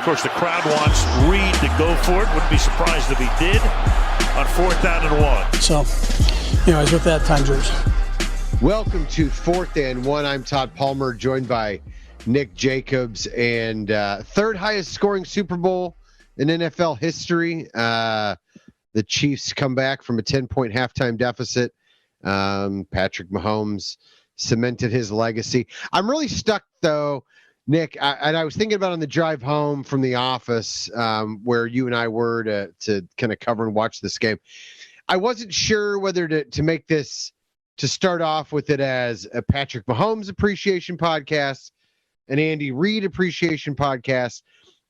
course, the crowd wants Reid to go for it. Wouldn't be surprised if he did on 4th down and 1. So, anyways, with that, time's yours. Welcome to 4th and 1. I'm Tod Palmer, joined by Nick Jacobs, and third highest scoring Super Bowl in NFL history. The Chiefs come back from a 10-point halftime deficit. Patrick Mahomes cemented his legacy. I'm really stuck, though, Nick, and I was thinking about on the drive home from the office where you and I were to kind of cover and watch this game. I wasn't sure whether to make this, to start off with it as a Patrick Mahomes appreciation podcast, an Andy Reid appreciation podcast,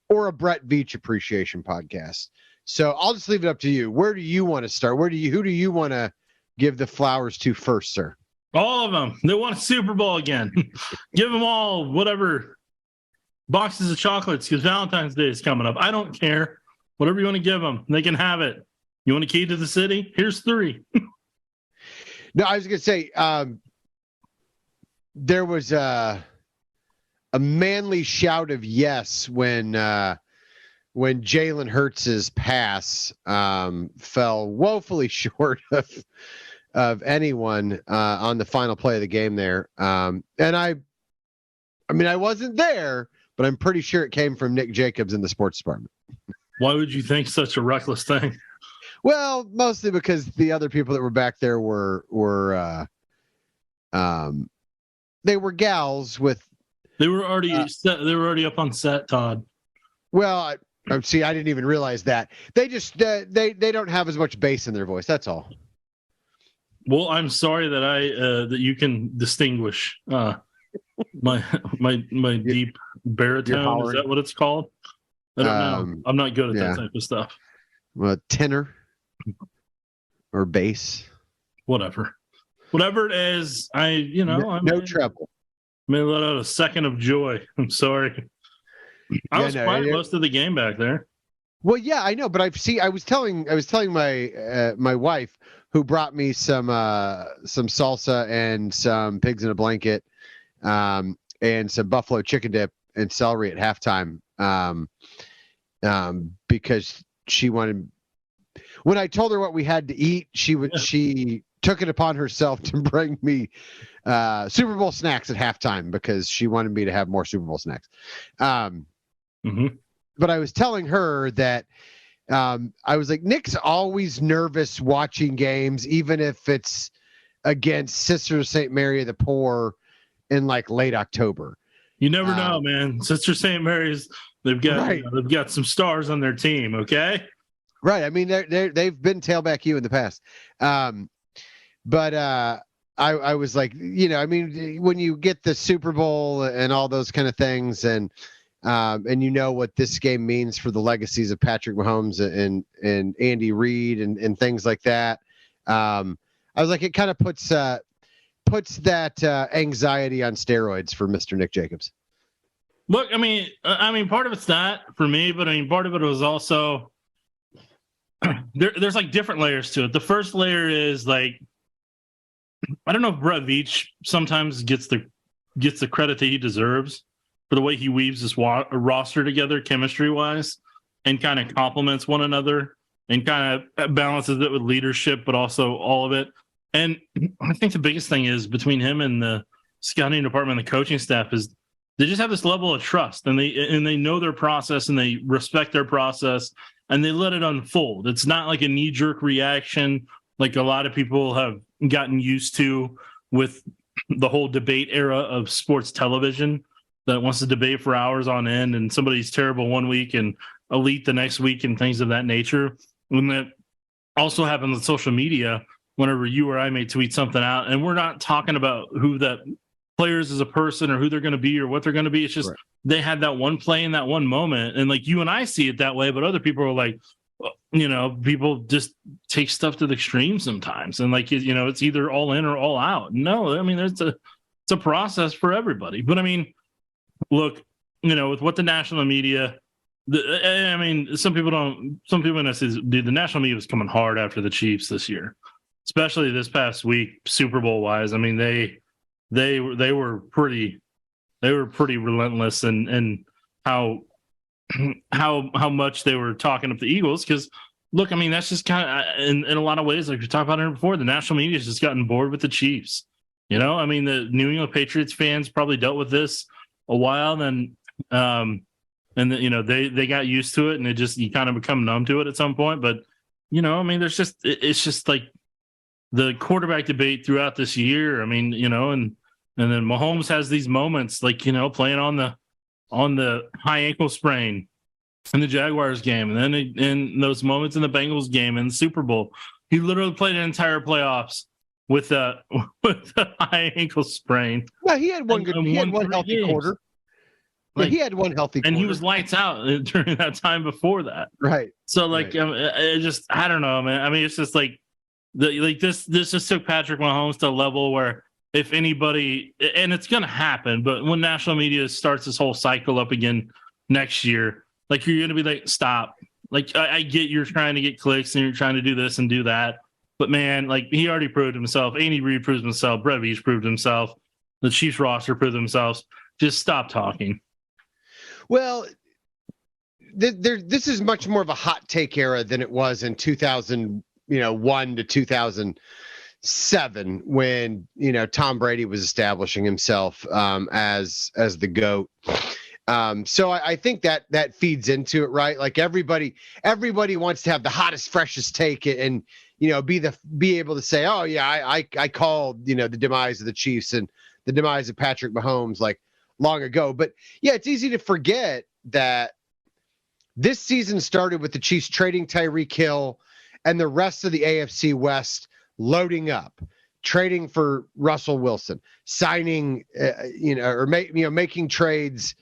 or a Brett Veach appreciation podcast. So I'll just leave it up to you. Where do you want to start? Who do you want to give the flowers to first, sir? All of them. They won a Super Bowl again. Give them all whatever boxes of chocolates, because Valentine's Day is coming up. I don't care. Whatever you want to give them, they can have it. You want a key to the city? Here's 3. No, I was going to say there was a manly shout of yes when Jalen Hurts' pass fell woefully short of anyone on the final play of the game there. And I mean, I wasn't there, but I'm pretty sure it came from Nick Jacobs in the sports department. Why would you think such a reckless thing? Well, mostly because the other people that were back there were they were gals with. They were already set. They were already up on set, Todd. Well, I didn't even realize that. They just they don't have as much bass in their voice. That's all. Well, I'm sorry that that you can distinguish my deep baritone. Is that what it's called? I don't know. I'm not good at that type of stuff. Well, tenor or bass, whatever it is. No trouble. May let out a second of joy. I'm sorry. I was quiet most of the game back there. Well, yeah, I know, but I was telling my wife, who brought me some salsa and some pigs in a blanket, and some buffalo chicken dip and celery at halftime, because she wanted. When I told her what we had to eat, she took it upon herself to bring me Super Bowl snacks at halftime because she wanted me to have more Super Bowl snacks. But I was telling her that I was like, Nick's always nervous watching games, even if it's against Sister St. Mary of the Poor in like late October. You never know, man. Sister St. Mary's, they've got some stars on their team. Okay. Right. I mean, they've been tailback you in the past. But I was like, I mean, when you get the Super Bowl and all those kind of things, and what this game means for the legacies of Patrick Mahomes and Andy Reid and things like that, I was like, it kind of puts that anxiety on steroids for Mr. Nick Jacobs. Look, I mean, part of it's that for me, but I mean, part of it was also there's like different layers to it. The first layer is like, I don't know if Brett Veach sometimes gets the credit that he deserves for the way he weaves this roster together chemistry wise and kind of complements one another and kind of balances it with leadership, but also all of it. And I think the biggest thing is between him and the scouting department and the coaching staff is they just have this level of trust, and they know their process and they respect their process and they let it unfold. It's not like a knee-jerk reaction like a lot of people have gotten used to with the whole debate era of sports television that wants to debate for hours on end, and somebody's terrible one week and elite the next week and things of that nature. When that also happens with social media, whenever you or I may tweet something out, and we're not talking about who that players as a person or who they're going to be or what they're going to be. It's just They had that one play in that one moment. And like you and I see it that way, but other people are like, people just take stuff to the extreme sometimes. And like, it's either all in or all out. No, I mean, it's a process for everybody. But I mean, look, with what the national media, some people in this is, dude, the national media was coming hard after the Chiefs this year, especially this past week, Super Bowl wise. I mean, they were pretty relentless in how how much they were talking up the Eagles. Because look, I mean, that's just kind of in a lot of ways, like we talked about it before, the national media has just gotten bored with the Chiefs. I mean, the New England Patriots fans probably dealt with this a while, then they got used to it, and you kind of become numb to it at some point. But I mean, it's just like the quarterback debate throughout this year. I mean, and then Mahomes has these moments like playing on the high ankle sprain in the Jaguars game, and then in those moments in the Bengals game and the Super Bowl, he literally played an entire playoffs with a high ankle sprain. Well, he had one healthy games. Quarter. Like, he had one healthy quarter. And he was lights out during that time before that. Right. So I don't know, man. I mean, it's just like this just took Patrick Mahomes to a level where if anybody, and it's going to happen, but when national media starts this whole cycle up again next year, like you're going to be like, stop. Like I get you're trying to get clicks and you're trying to do this and do that. But man, like he already proved himself. Andy Reid proved himself. Brett Veach proved himself. The Chiefs roster proved themselves. Just stop talking. Well, this is much more of a hot take era than it was in 2001 to 2007 when Tom Brady was establishing himself as the GOAT. So I think that feeds into it, right? Like everybody wants to have the hottest, freshest take and be able to say, oh yeah, I called the demise of the Chiefs and the demise of Patrick Mahomes like long ago. But yeah, it's easy to forget that this season started with the Chiefs trading Tyreek Hill and the rest of the AFC West loading up, trading for Russell Wilson, signing, making trades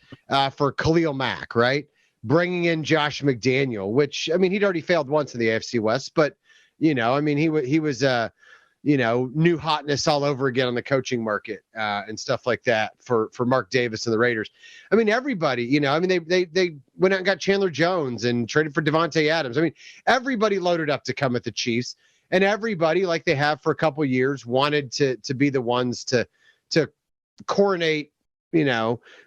for Khalil Mack, right? Bringing in Josh McDaniel, which, I mean, he'd already failed once in the AFC West, but, he was new hotness all over again on the coaching market and stuff like that for Mark Davis and the Raiders. I mean, everybody, they went out and got Chandler Jones and traded for Devontae Adams. I mean, everybody loaded up to come at the Chiefs, and everybody, like they have for a couple of years, wanted to be the ones to coronate,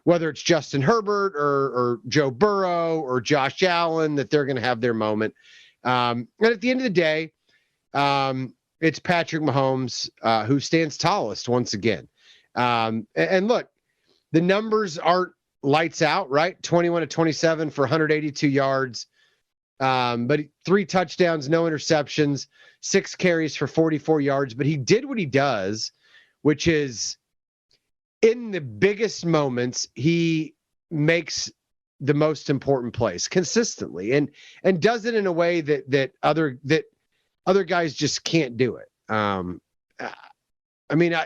whether it's Justin Herbert or Joe Burrow or Josh Allen, that they're going to have their moment. And at the end of the day, it's Patrick Mahomes who stands tallest once again. And look, the numbers aren't lights out, right? 21 to 27 for 182 yards, but 3 touchdowns, no interceptions, 6 carries for 44 yards. But he did what he does, which is in the biggest moments, he makes the most important plays consistently and does it in a way that other guys just can't do it.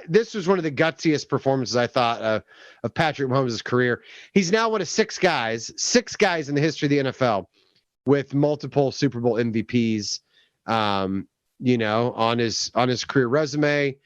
This was one of the gutsiest performances I thought of Patrick Mahomes' career. He's now one of 6 guys in the history of the NFL with multiple Super Bowl MVPs, on his career resume.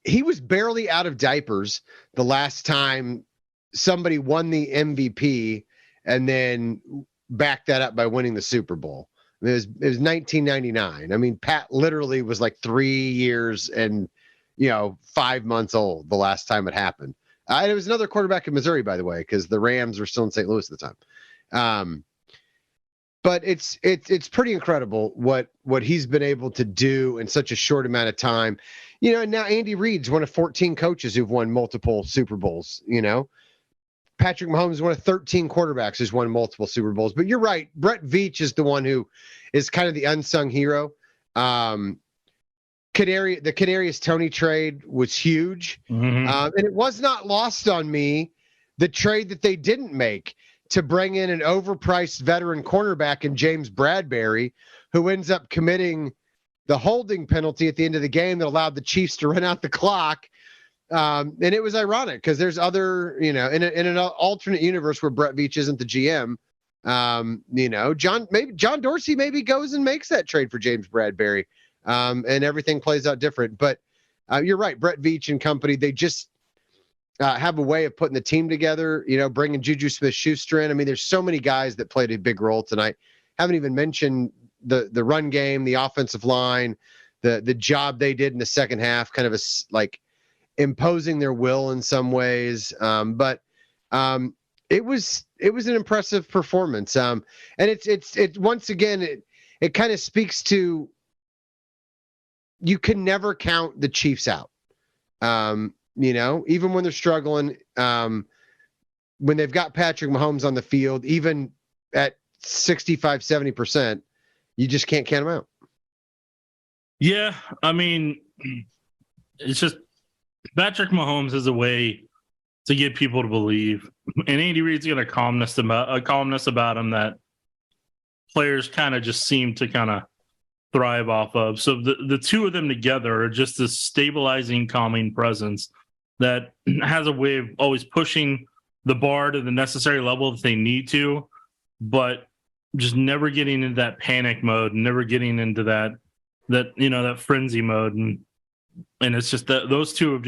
He was barely out of diapers the last time somebody won the MVP and then backed that up by winning the Super Bowl. It was 1999. I mean, Pat literally was like 3 years and 5 months old the last time it happened. It was another quarterback in Missouri, by the way, because the Rams were still in St. Louis at the time. But it's pretty incredible what he's been able to do in such a short amount of time. And now Andy Reid's one of 14 coaches who've won multiple Super Bowls. Patrick Mahomes is one of 13 quarterbacks who's won multiple Super Bowls. But you're right. Brett Veach is the one who is kind of the unsung hero. The Kadarius Toney trade was huge. Mm-hmm. And it was not lost on me, the trade that they didn't make to bring in an overpriced veteran cornerback in James Bradbury, who ends up committing the holding penalty at the end of the game that allowed the Chiefs to run out the clock. And it was ironic because there's other, in an alternate universe where Brett Veach isn't the GM, John Dorsey maybe goes and makes that trade for James Bradbury, and everything plays out different. But you're right, Brett Veach and company, they just have a way of putting the team together, bringing Juju Smith-Schuster in. I mean, there's so many guys that played a big role tonight. Haven't even mentioned the run game, the offensive line, the job they did in the second half, kind of imposing their will in some ways. But It was an impressive performance. And it's once again it kind of speaks to, you can never count the Chiefs out. Even when they're struggling, when they've got Patrick Mahomes on the field, even at 65, 70%, you just can't count them out. Yeah, I mean, it's just Patrick Mahomes is a way to get people to believe, and Andy Reid's got a calmness about him that players kind of just seem to kind of thrive off of. So the two of them together are just this stabilizing, calming presence that has a way of always pushing the bar to the necessary level that they need to, but just never getting into that panic mode, never getting into that frenzy mode. And it's just that those two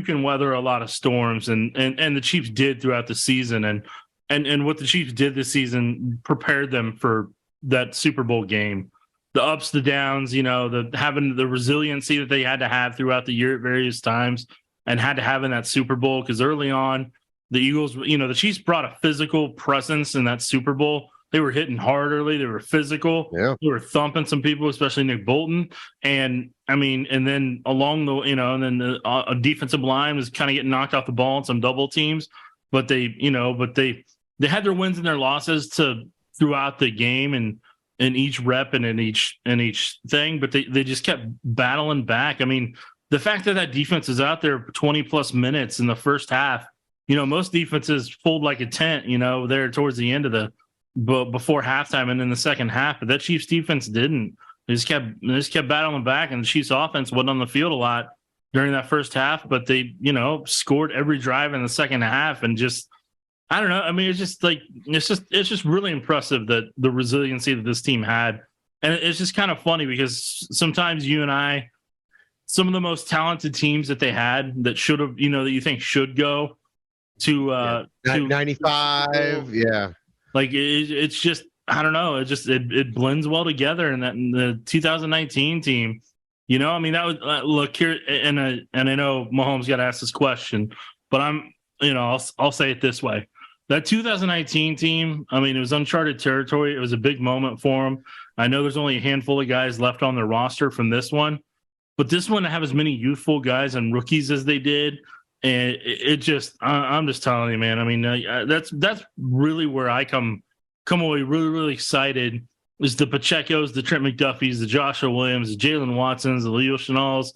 can weather a lot of storms, and the Chiefs did throughout the season, and what the Chiefs did this season prepared them for that Super Bowl game. The ups, the downs, having the resiliency that they had to have throughout the year at various times, and had to have in that Super Bowl, because early on the Eagles, the Chiefs brought a physical presence in that Super Bowl. They were hitting hard early. They were physical. Yeah. They were thumping some people, especially Nick Bolton. And then along the, defensive line was kind of getting knocked off the ball in some double teams. But they had their wins and their losses throughout the game and in each rep and in each thing. But they just kept battling back. I mean, the fact that defense is out there 20 plus minutes in the first half, most defenses fold like a tent, there towards the end of before halftime and in the second half, but that Chiefs defense didn't. They just kept battling back, and the Chiefs offense wasn't on the field a lot during that first half, but they, scored every drive in the second half, and just, I don't know. I mean, it's just really impressive that the resiliency that this team had. And it's just kind of funny because sometimes you and I, some of the most talented teams that they had that should have, that you think should go to 95. Yeah. Like it's just, I don't know. It blends well together. And in the 2019 team, I mean, that was look here. And I know Mahomes got asked this question, but I'll say it this way. That 2019 team, I mean, it was uncharted territory. It was a big moment for them. I know there's only a handful of guys left on their roster from this one, but this one to have as many youthful guys and rookies as they did, and I'm just telling you, man. I mean, that's really where I come away really, really excited. Is the Pachecos, the Trent McDuffies, the Joshua Williams, the Jalen Watsons, the Leo Chenals,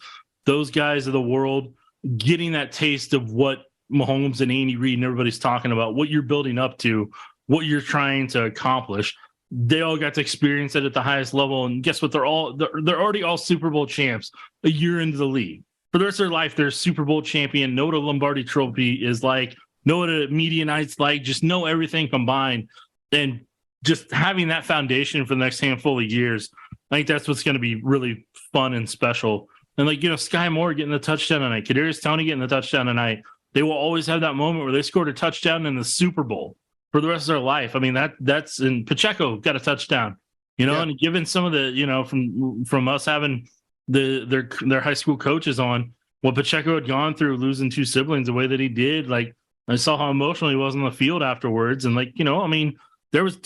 those guys of the world getting that taste of what Mahomes and Andy Reid and everybody's talking about, what you're building up to, what you're trying to accomplish. They all got to experience it at the highest level, and guess what? They're already all Super Bowl champs a year into the league. For the rest of their life, they're Super Bowl champion. Know what a Lombardi Trophy is like. Know what a media night's like. Just know everything combined, and just having that foundation for the next handful of years. I think that's what's going to be really fun and special. And Sky Moore getting the touchdown tonight, Kadarius Toney getting the touchdown tonight. They will always have that moment where they scored a touchdown in the Super Bowl for the rest of their life. I mean, that's and Pacheco got a touchdown, and given some of the, from us having their high school coaches on what Pacheco had gone through, losing two siblings the way that he did. Like, I saw how emotional he was on the field afterwards. And I mean, there was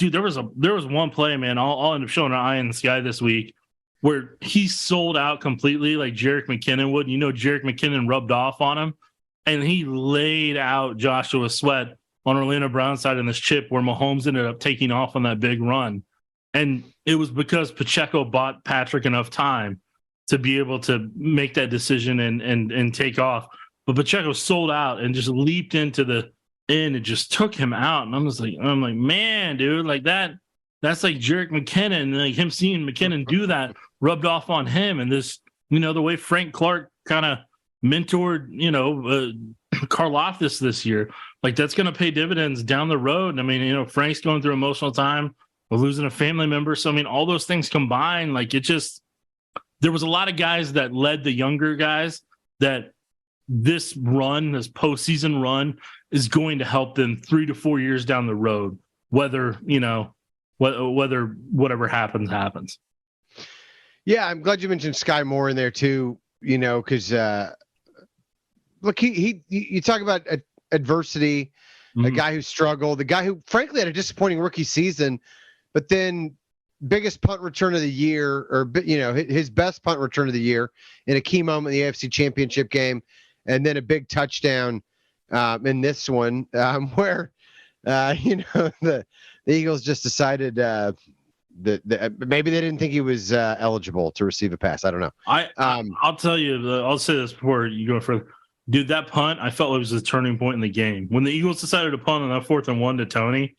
one play, man, I'll end up showing an eye in the sky this week where he sold out completely like Jerick McKinnon would. Jerick McKinnon rubbed off on him, and he laid out Joshua Sweat on Orlando Brown's side in this chip where Mahomes ended up taking off on that big run. And it was because Pacheco bought Patrick enough time to be able to make that decision and take off. But Pacheco sold out and just leaped into the end and just took him out. And I'm like, man, dude, like that's like Jerick McKinnon. Like him seeing McKinnon do that rubbed off on him. And this, the way Frank Clark kind of mentored, Karlaftis this year, like that's going to pay dividends down the road. I mean, Frank's going through emotional time. We're losing a family member. So, I mean, all those things combined, like there was a lot of guys that led the younger guys that this postseason run is going to help them 3 to 4 years down the road, whether whatever happens. Yeah, I'm glad you mentioned Sky Moore in there too, because look, you talk about adversity, a guy who struggled, the guy who frankly had a disappointing rookie season, but then biggest punt return of the year, or his best punt return of the year in a key moment in the AFC Championship game, and then a big touchdown in this one where the Eagles just decided that maybe they didn't think he was eligible to receive a pass. I don't know. I'll tell you. I'll say this before you go further. Dude, that punt, I felt it was a turning point in the game. When the Eagles decided to punt on that 4th and 1 to Tony,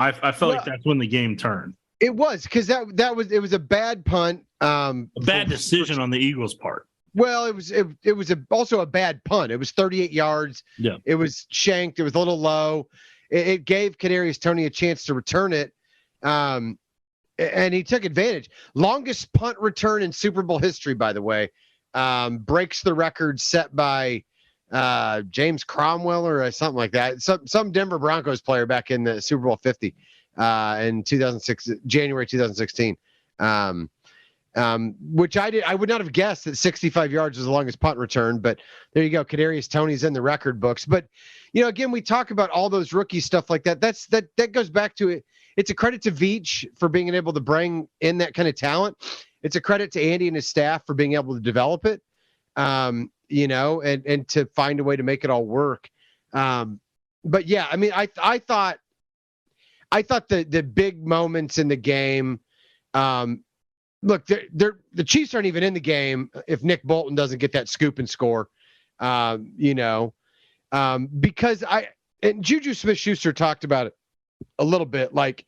I felt like that's when the game turned. It was, because it was a bad punt. A bad decision on the Eagles' part. Well, it was also a bad punt. It was 38 yards. Yeah. It was shanked. It was a little low. It gave Kadarius Toney a chance to return it, and he took advantage. Longest punt return in Super Bowl history, by the way. Breaks the record set by James Cromwell or something like that. Some Denver Broncos player back in the Super Bowl 50 in 2006, January 2016. Which I would not have guessed that 65 yards was the longest punt return, but there you go. Kadarius Toney's in the record books. But again, we talk about all those rookie stuff like that. That goes back to it. It's a credit to Veach for being able to bring in that kind of talent. It's a credit to Andy and his staff for being able to develop it. And to find a way to make it all work. But yeah, I mean, I thought the big moments in the game, look, the Chiefs aren't even in the game if Nick Bolton doesn't get that scoop and score, because and Juju Smith-Schuster talked about it a little bit. Like,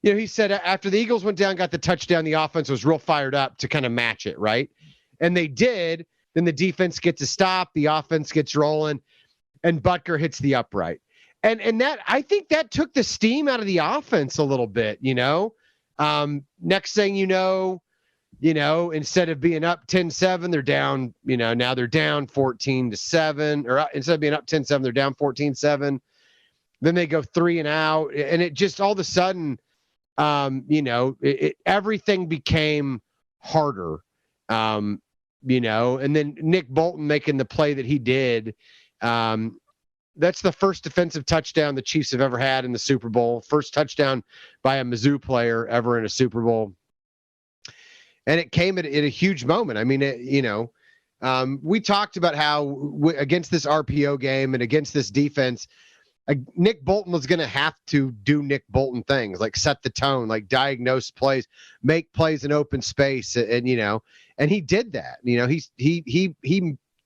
he said after the Eagles went down, got the touchdown, the offense was real fired up to kind of match it. Right. And they did. Then the defense gets a stop, the offense gets rolling, and Butker hits the upright. And that, I think that took the steam out of the offense a little bit, Next thing instead of being up 10-7, they're down, now they're down 14-7, or instead of being up 10-7, they're down 14-7. Then they go 3 and out, and it just all of a sudden, everything became harder. And then Nick Bolton making the play that he did. That's the first defensive touchdown the Chiefs have ever had in the Super Bowl. First touchdown by a Mizzou player ever in a Super Bowl. And it came at a huge moment. I mean, we talked about how against this RPO game and against this defense, Nick Bolton was going to have to do Nick Bolton things, like set the tone, like diagnose plays, make plays in open space. And he did that. He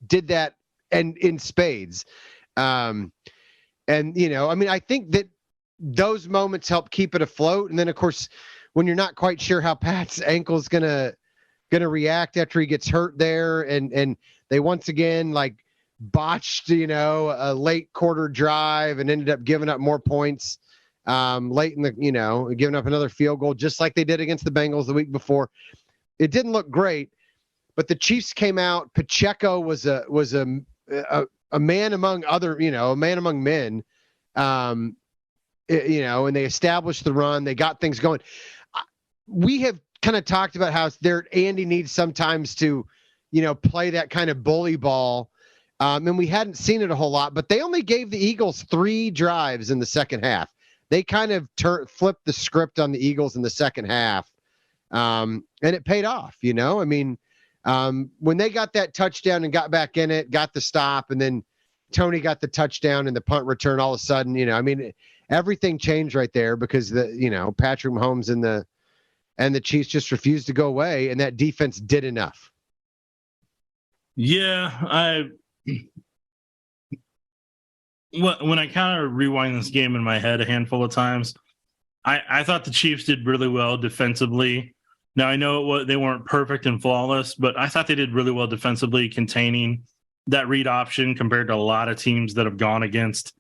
did that and in spades. I mean, I think that those moments help keep it afloat. And then, of course, when you're not quite sure how Pat's ankle is gonna react after he gets hurt there, and they once again botched, a late quarter drive and ended up giving up more points late in the, giving up another field goal, just like they did against the Bengals the week before. It didn't look great, but the Chiefs came out. Pacheco was a man among a man among men, and they established the run. They got things going. We have kind of talked about how Andy needs sometimes to, play that kind of bully ball. And we hadn't seen it a whole lot, but they only gave the Eagles 3 drives in the second half. They kind of flipped the script on the Eagles in the second half. And it paid off, I mean, when they got that touchdown and got back in it, got the stop, and then Tony got the touchdown and the punt return, all of a sudden, I mean, everything changed right there because Patrick Mahomes and the Chiefs just refused to go away, and that defense did enough. Yeah, when I kind of rewind this game in my head a handful of times, I thought the Chiefs did really well defensively. Now, I know they weren't perfect and flawless, but I thought they did really well defensively, containing that read option compared to a lot of teams that have gone against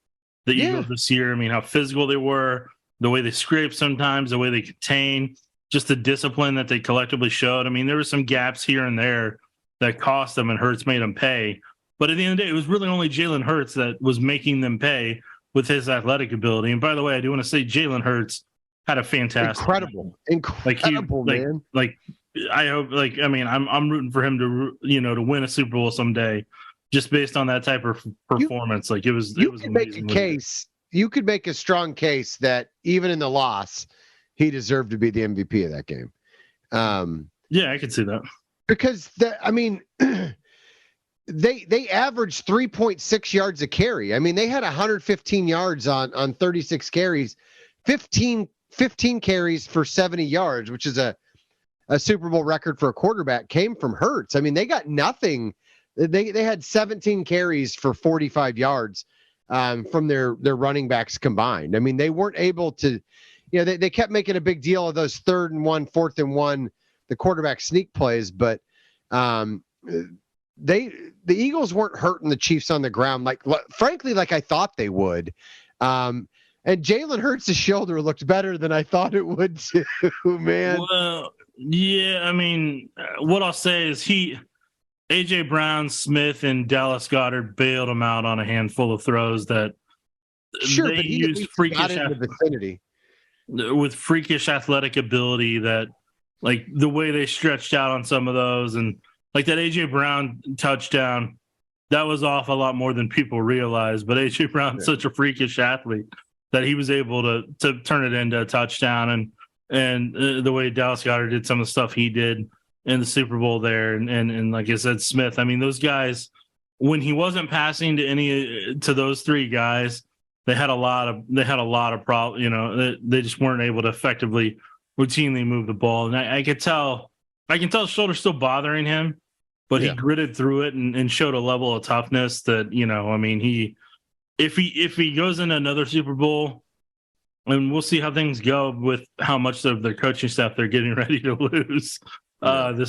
the Eagles this year. I mean, how physical they were, the way they scrape sometimes, the way they contain, just the discipline that they collectively showed. I mean, there were some gaps here and there that cost them, and Hurts made them pay. But at the end of the day, it was really only Jalen Hurts that was making them pay with his athletic ability. And by the way, I do want to say Jalen Hurts had a fantastic, incredible, man. I hope, I mean, I'm rooting for him to, to win a Super Bowl someday, just based on that type of performance. It was can make a case you could make a strong case that even in the loss, he deserved to be the MVP of that game. Yeah, I could see that. Because they averaged 3.6 yards a carry. I mean, they had 115 yards on 36 carries, 15 carries for 70 yards, which is a Super Bowl record for a quarterback, came from Hurts. I mean, they got nothing. They had 17 carries for 45 yards from their running backs combined. I mean, they weren't able to, they kept making a big deal of those 3rd and 1, 4th and 1, the quarterback sneak plays, but the Eagles weren't hurting the Chiefs on the ground frankly like I thought they would. And Jalen Hurts' shoulder looked better than I thought it would too, man. Well, yeah, I mean, what I'll say is A.J. Brown, Smith, and Dallas Goedert bailed him out on a handful of throws that sure, they but he used got in the vicinity with freakish athletic ability that, like, the way they stretched out on some of those, and like that A.J. Brown touchdown, that was off a lot more than people realize. But A.J. Brown's such a freakish athlete that he was able to turn it into a touchdown, and the way Dallas Goedert did some of the stuff he did in the Super Bowl there, and like I said, Smith. I mean, those guys, when he wasn't passing to those three guys, they had a lot of problems. They just weren't able to effectively, routinely move the ball. And I can tell his shoulder's still bothering him, but he gritted through it and showed a level of toughness that, I mean, if he goes into another Super Bowl, and we'll see how things go with how much of their coaching staff they're getting ready to lose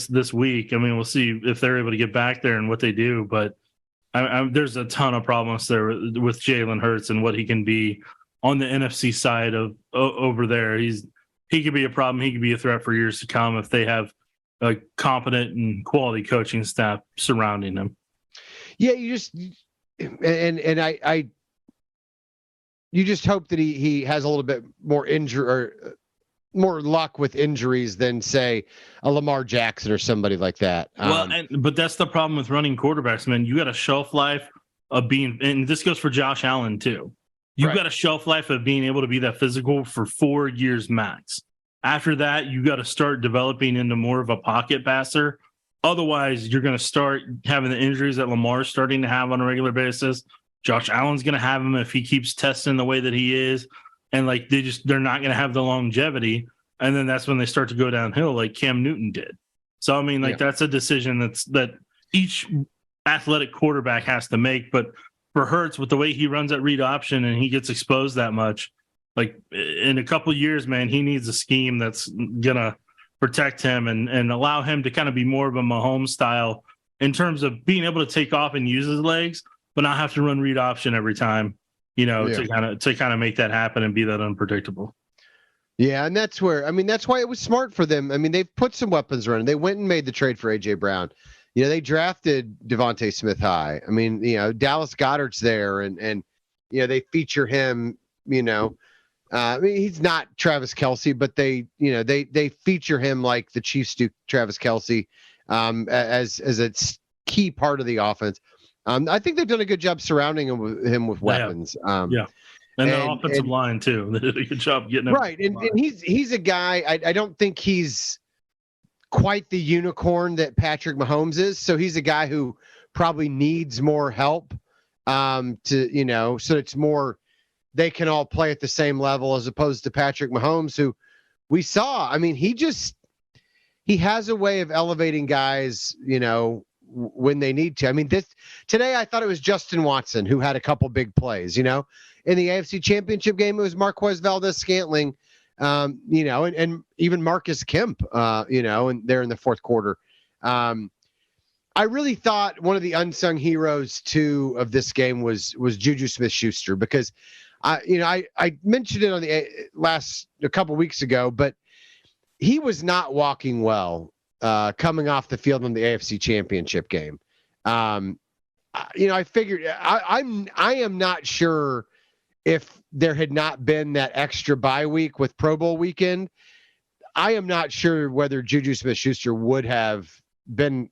this week. I mean, we'll see if they're able to get back there and what they do. But there's a ton of problems there with Jalen Hurts and what he can be on the NFC side of over there. He could be a problem. He could be a threat for years to come if they have a competent and quality coaching staff surrounding him. Yeah, you just hope that he has a little bit more injury or more luck with injuries than, say, a Lamar Jackson or somebody like that. But that's the problem with running quarterbacks, man. You got a shelf life of being, and this goes for Josh Allen too. You've got a shelf life of being able to be that physical for 4 years max. After that, you got to start developing into more of a pocket passer. Otherwise, you're going to start having the injuries that Lamar's starting to have on a regular basis. Josh Allen's going to have him if he keeps testing the way that he is. And like they're not going to have the longevity. And then that's when they start to go downhill like Cam Newton did. So, I mean, that's a decision that each athletic quarterback has to make. But for Hurts, with the way he runs that read option and he gets exposed that much, like in a couple of years, man, he needs a scheme that's going to protect him and allow him to kind of be more of a Mahomes style in terms of being able to take off and use his legs, but not have to run read option every time, to kind of make that happen and be that unpredictable. Yeah, and that's why it was smart for them. I mean, they've put some weapons around. They went and made the trade for A.J. Brown. They drafted Devontae Smith high. I mean, Dallas Goedert's there, and they feature him. I mean, he's not Travis Kelce, but they feature him like the Chiefs do Travis Kelce as a key part of the offense. I think they've done a good job surrounding him with weapons. And the offensive line too. They did a good job getting him right. And he's a guy. I don't think he's quite the unicorn that Patrick Mahomes is. So he's a guy who probably needs more help. So it's more they can all play at the same level as opposed to Patrick Mahomes, who we saw. I mean, he has a way of elevating guys. When they need to. I mean, today I thought it was Justin Watson who had a couple big plays, in the AFC Championship game. It was Marquez Valdez-Scantling, and even Marcus Kemp, and there in the fourth quarter. I really thought one of the unsung heroes too of this game was Juju Smith-Schuster, because I mentioned it on a couple weeks ago, but he was not walking well coming off the field in the AFC Championship game. I figured I am not sure if there had not been that extra bye week with Pro Bowl weekend. I am not sure whether Juju Smith-Schuster would have been.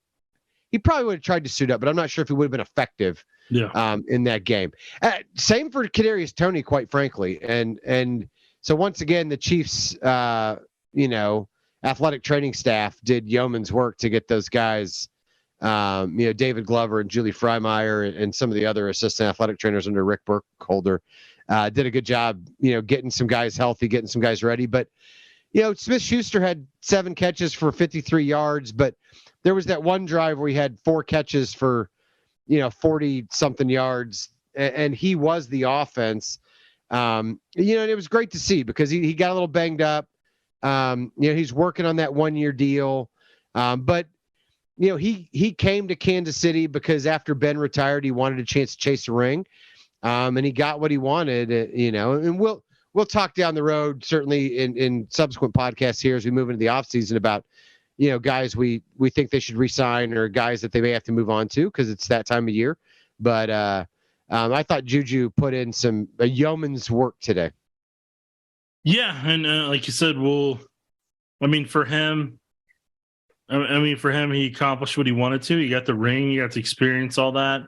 He probably would have tried to suit up, but I'm not sure if he would have been effective in that game. Same for Kadarius Toney, quite frankly. And so once again, the Chiefs, athletic training staff did yeoman's work to get those guys, David Glover and Julie Freimeyer and some of the other assistant athletic trainers under Rick Burkholder did a good job, getting some guys healthy, getting some guys ready. But, Smith-Schuster had 7 catches for 53 yards, but there was that one drive where he had 4 catches for, 40-something yards, and he was the offense. And it was great to see because he got a little banged up. He's working on that 1-year deal. But he came to Kansas City because after Ben retired, he wanted a chance to chase a ring. And he got what he wanted, and we'll talk down the road, certainly in subsequent podcasts here as we move into the offseason about, guys we think they should re-sign or guys that they may have to move on to because it's that time of year. But I thought Juju put in a yeoman's work today. Yeah, and like you said, for him, he accomplished what he wanted to. He got the ring. He got to experience all that.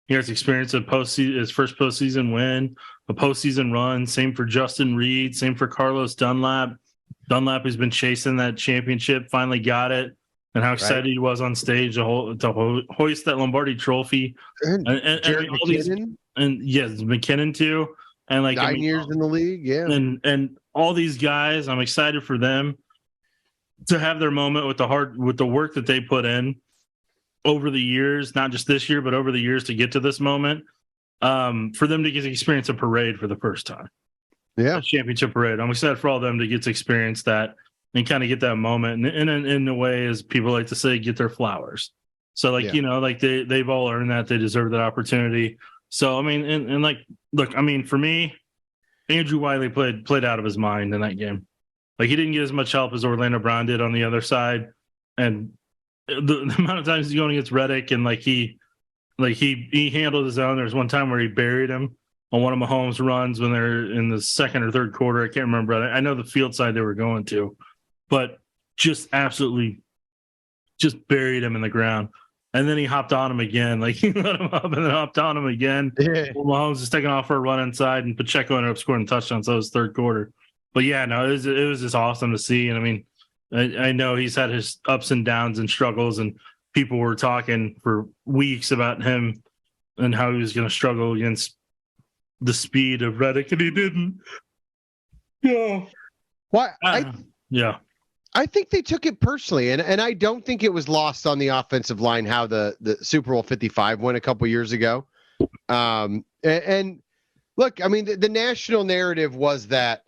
He got to experience his first postseason win, a postseason run. Same for Justin Reed. Same for Carlos Dunlap. Dunlap has been chasing that championship, finally got it, and how excited he was on stage to hoist that Lombardi trophy. And all these, and yes, McKinnon too. And 9 years in the league, yeah. And all these guys, I'm excited for them to have their moment with the work that they put in over the years, not just this year, but over the years to get to this moment. For them to get to experience a parade for the first time. Yeah. A championship parade. I'm excited for all of them to get to experience that and kind of get that moment. And in a way, as people like to say, get their flowers. So they've all earned that. They deserve that opportunity. So, for me, Andrew Wiley played out of his mind in that game. He didn't get as much help as Orlando Brown did on the other side. And the amount of times he's going against Reddick and he handled his own. There was one time where he buried him on one of Mahomes' runs when they're in the second or third quarter. I can't remember. I know the field side they were going to, but just absolutely just buried him in the ground. And then he hopped on him again. He let him up and then hopped on him again. Yeah. Mahomes is taking off for a run inside, and Pacheco ended up scoring a touchdown. So it was third quarter. But yeah, no, it was just awesome to see. And I know he's had his ups and downs and struggles, and people were talking for weeks about him and how he was going to struggle against the speed of Reddick, and he didn't. Yeah. Well, yeah. I think they took it personally, and I don't think it was lost on the offensive line how the Super Bowl 55 went a couple years ago. And look, the national narrative was that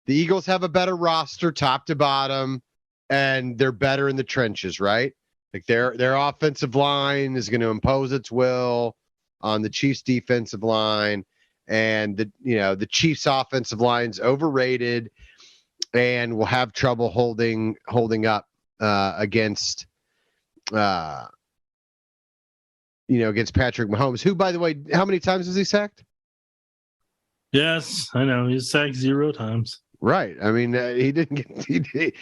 the Eagles have a better roster top to bottom, and they're better in the trenches, right? Their offensive line is going to impose its will on the Chiefs' defensive line, and the Chiefs' offensive line's overrated and will have trouble holding up against against Patrick Mahomes, who, by the way, how many times was he sacked? Yes, I know he's sacked 0 times. Right. He didn't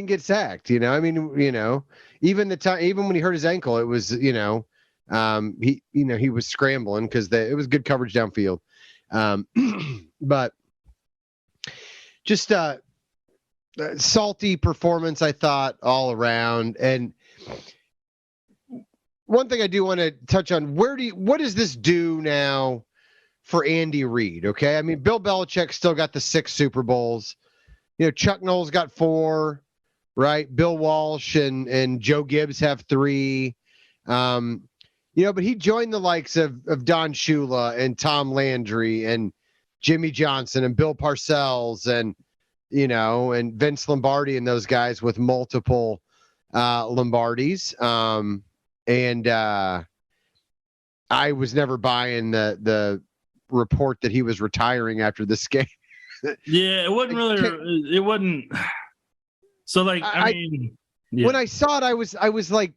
get sacked. Even the time, even when he hurt his ankle, it was he was scrambling because it was good coverage downfield. But just salty performance, I thought, all around. And one thing I do want to touch on: what does this do now for Andy Reid? Okay, Bill Belichick still got the 6 Super Bowls. Chuck Noll's got 4, right? Bill Walsh and Joe Gibbs have 3. But he joined the likes of Don Shula and Tom Landry and Jimmy Johnson and Bill Parcells and Vince Lombardi and those guys with multiple Lombardis. I was never buying the report that he was retiring after this game. Yeah, it wasn't really. It wasn't. So when I saw it, I was like,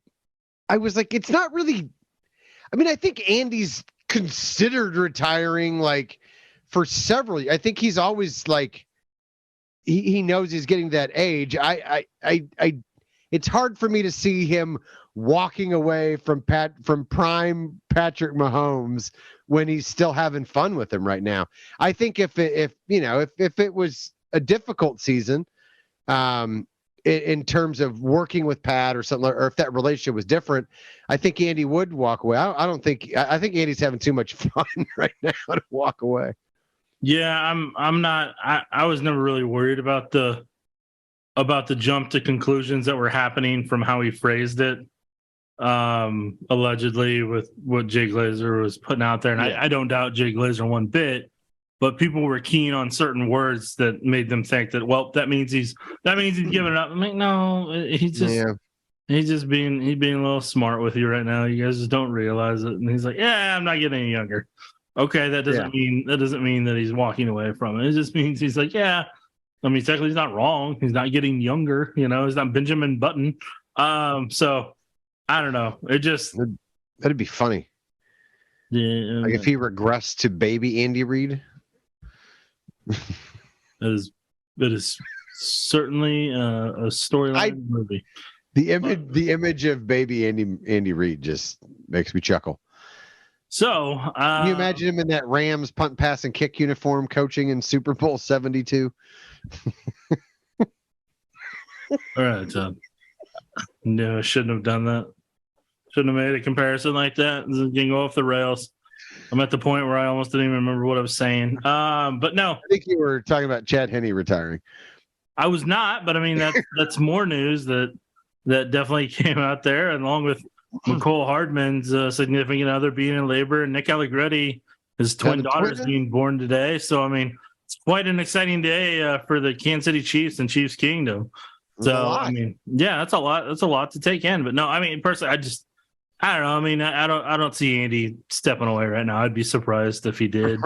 it's not really. I think Andy's considered retiring for several. I think he's always he knows he's getting that age. It it's hard for me to see him walking away from prime Patrick Mahomes when he's still having fun with him right now. I think if it was a difficult season, in terms of working with Pat or something, or if that relationship was different, I think Andy would walk away. I think Andy's having too much fun right now to walk away. Yeah, I'm not. I was never really worried about the jump to conclusions that were happening from how he phrased it, allegedly with what Jay Glazer was putting out there. And I don't doubt Jay Glazer one bit, but people were keen on certain words that made them think that, well, that means he's giving it up. I'm like, no, he's being a little smart with you right now. You guys just don't realize it. And he's like, yeah, I'm not getting any younger. Okay, that doesn't mean that he's walking away from it. It just means he's like, yeah. I mean, technically he's not wrong. He's not getting younger. He's not Benjamin Button. So I don't know. That'd be funny. Yeah, like if he regressed to baby Andy Reid. That is certainly a storyline movie. The image of baby Andy Reid just makes me chuckle. So can you imagine him in that Rams punt, pass, and kick uniform coaching in Super Bowl 72? All right, Todd. No, I shouldn't have done that. Shouldn't have made a comparison like that. This is getting off the rails. I'm at the point where I almost didn't even remember what I was saying. But no. I think you were talking about Chad Henne retiring. I was not, but I mean that's more news that definitely came out there, along with Nicole Hardman's significant other being in labor, and Nick Allegretti, his twin daughters being born today. So I mean, it's quite an exciting day for the Kansas City Chiefs and Chiefs Kingdom. So I mean, yeah, that's a lot. That's a lot to take in. But no, I mean, personally, I don't know. I mean, I don't see Andy stepping away right now. I'd be surprised if he did.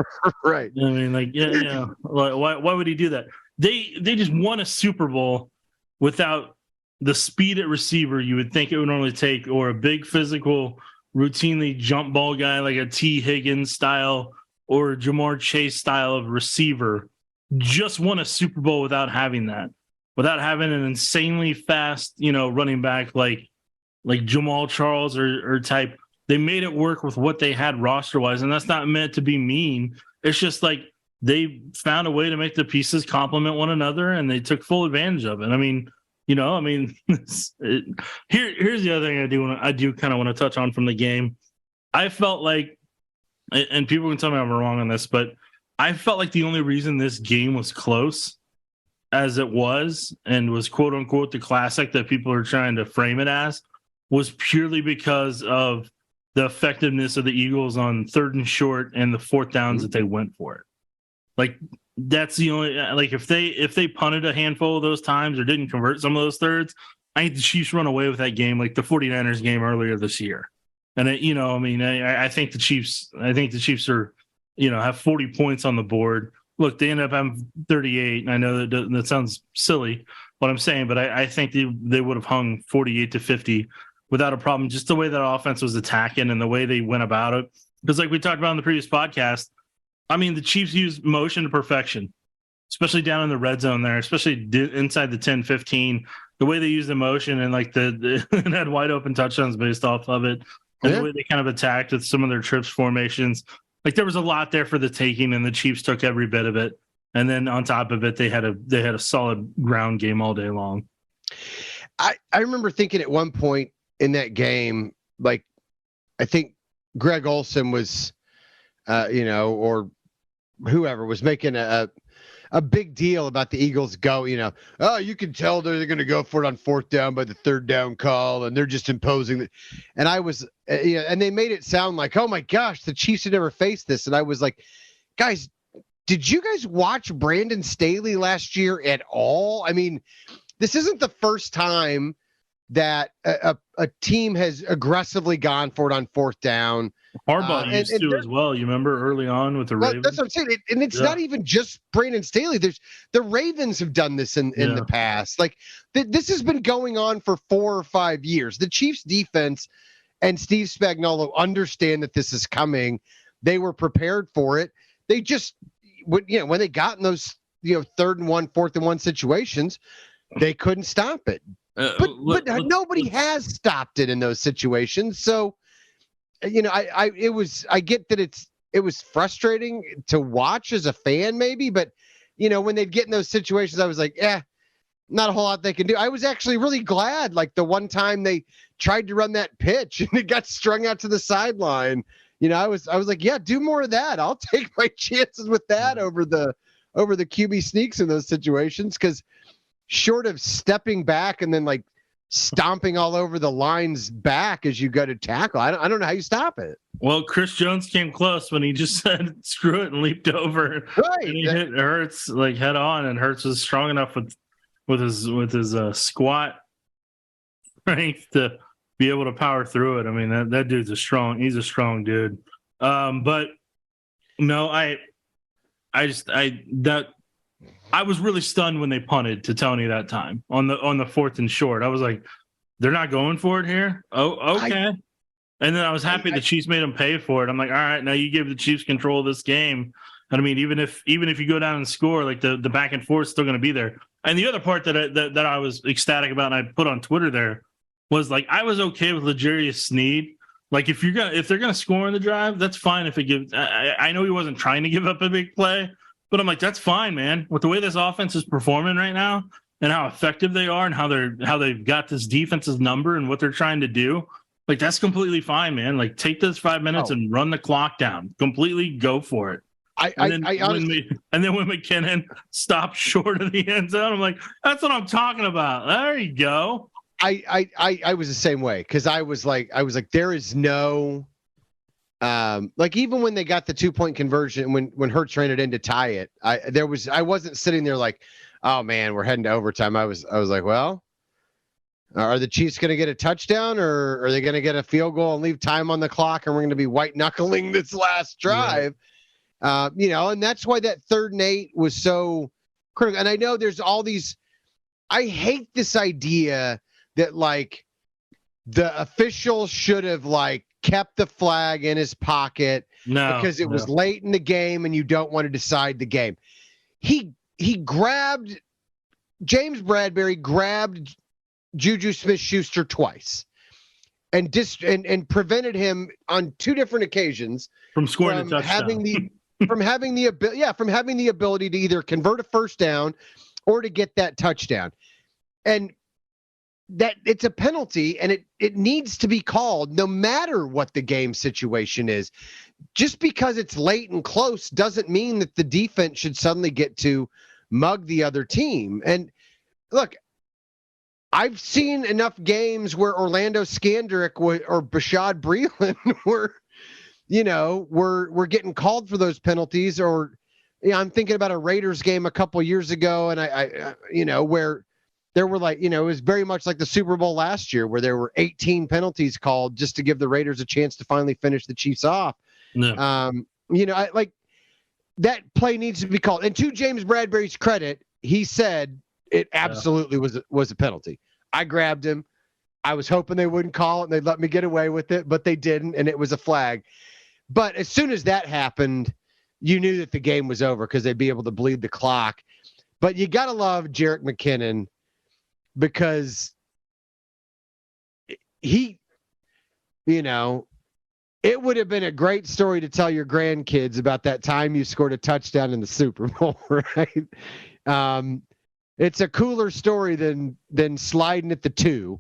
Right. I mean, like, yeah. Like, why would he do that? They just won a Super Bowl without the speed at receiver you would think it would normally take, or a big physical, routinely jump ball guy like a T. Higgins style or Jamar Chase style of receiver. Just won a Super Bowl without having that, without having an insanely fast, running back like Jamal Charles or type. They made it work with what they had roster wise, and that's not meant to be mean. It's just like they found a way to make the pieces complement one another, and they took full advantage of it. I mean, here's the other thing I do kind of want to touch on from the game. I felt like, and people can tell me I'm wrong on this, but I felt like the only reason this game was close as it was, and was quote unquote the classic that people are trying to frame it as, was purely because of the effectiveness of the Eagles on 3rd and short and the 4th downs that they went for it. Like, that's the only, like, if they punted a handful of those times or didn't convert some of those thirds, I think the Chiefs run away with that game, like the 49ers game earlier this year. And I think the Chiefs are, have 40 points on the board. Look, they end up having 38. And I know that sounds silly, what I'm saying, but I think they would have hung 48-50 without a problem. Just the way that offense was attacking and the way they went about it. Because like we talked about in the previous podcast, I mean, the Chiefs used motion to perfection, especially down in the red zone there, especially inside the 10-15. The way they used the motion and like and had wide open touchdowns based off of it, and the way they kind of attacked with some of their trips formations. Like, there was a lot there for the taking, and the Chiefs took every bit of it. And then on top of it, they had a solid ground game all day long. I remember thinking at one point in that game, like, I think Greg Olsen was, or whoever was making a big deal about the Eagles you can tell they're going to go for it on 4th down by the 3rd down call, and they're just imposing. And I was, and they made it sound like, oh my gosh, the Chiefs had never faced this. And I was like, guys, did you guys watch Brandon Staley last year at all? I mean, this isn't the first time that a team has aggressively gone for it on 4th down. Harbaugh used to as well. You remember early on with the Ravens? That's what I'm saying. And it's not even just Brandon Staley. The Ravens have done this in the past. Like, this has been going on for 4 or 5 years. The Chiefs defense and Steve Spagnuolo understand that this is coming. They were prepared for it. They just, when they got in those, 3rd and 1, 4th and 1 situations, they couldn't stop it. But nobody has stopped it in those situations. So, I get that it was frustrating to watch as a fan, maybe, but when they'd get in those situations, I was like, not a whole lot they can do. I was actually really glad, like the one time they tried to run that pitch and it got strung out to the sideline. I was like, yeah, do more of that. I'll take my chances with that over the QB sneaks in those situations, because short of stepping back and then like stomping all over the line's back as you go to tackle, I don't know how you stop it. Well, Chris Jones came close when he just said screw it and leaped over. Right. And he hit Hurts like head on, and Hurts was strong enough with his squat strength to be able to power through it. I mean, that dude's he's a strong dude. But no, I was really stunned when they punted to Tony that time on the 4th and short. I was like, they're not going for it here. Oh, okay. And then I was happy the Chiefs made them pay for it. I'm like, all right, now you give the Chiefs control of this game. And I mean, even if you go down and score, like the back and forth is still going to be there. And the other part that I was ecstatic about, and I put on Twitter there, was like, I was okay with L'Jarius Sneed. Like if they're gonna score in the drive, that's fine. If it gives, I know he wasn't trying to give up a big play, but I'm like, that's fine, man. With the way this offense is performing right now and how effective they are and how they've got this defense's number and what they're trying to do, like that's completely fine, man. Like take those 5 minutes and run the clock down. Completely go for it. And then when McKinnon stopped short of the end zone, I'm like, that's what I'm talking about. There you go. I was the same way, because I was like, there is no, like even when they got the 2-point conversion, when Hurts ran it in to tie it, I wasn't sitting there like, oh man, we're heading to overtime. I was like, well, are the Chiefs going to get a touchdown, or are they going to get a field goal and leave time on the clock, and we're going to be white knuckling this last drive? Yeah. And that's why that 3rd and 8 was so critical. And I know there's all these, I hate this idea that like the official should have like kept the flag in his pocket because it was late in the game and you don't want to decide the game. He grabbed James Bradbury grabbed Juju Smith-Schuster twice and prevented him on 2 different occasions from scoring a touchdown. From having the ability to either convert a first down or to get that touchdown. And that it's a penalty, and it needs to be called no matter what the game situation is. Just because it's late and close doesn't mean that the defense should suddenly get to mug the other team. And look, I've seen enough games where Orlando Skandrick or Bashad Breeland were getting called for those penalties. Or I'm thinking about a Raiders game a couple years ago, and I where there were like, it was very much like the Super Bowl last year where there were 18 penalties called just to give the Raiders a chance to finally finish the Chiefs off. No. I like that play needs to be called. And to James Bradbury's credit, he said it absolutely was a penalty. I grabbed him. I was hoping they wouldn't call it and they'd let me get away with it, but they didn't, and it was a flag. But as soon as that happened, you knew that the game was over because they'd be able to bleed the clock. But you got to love Jerick McKinnon, because he, it would have been a great story to tell your grandkids about that time you scored a touchdown in the Super Bowl, right? It's a cooler story than sliding at the 2.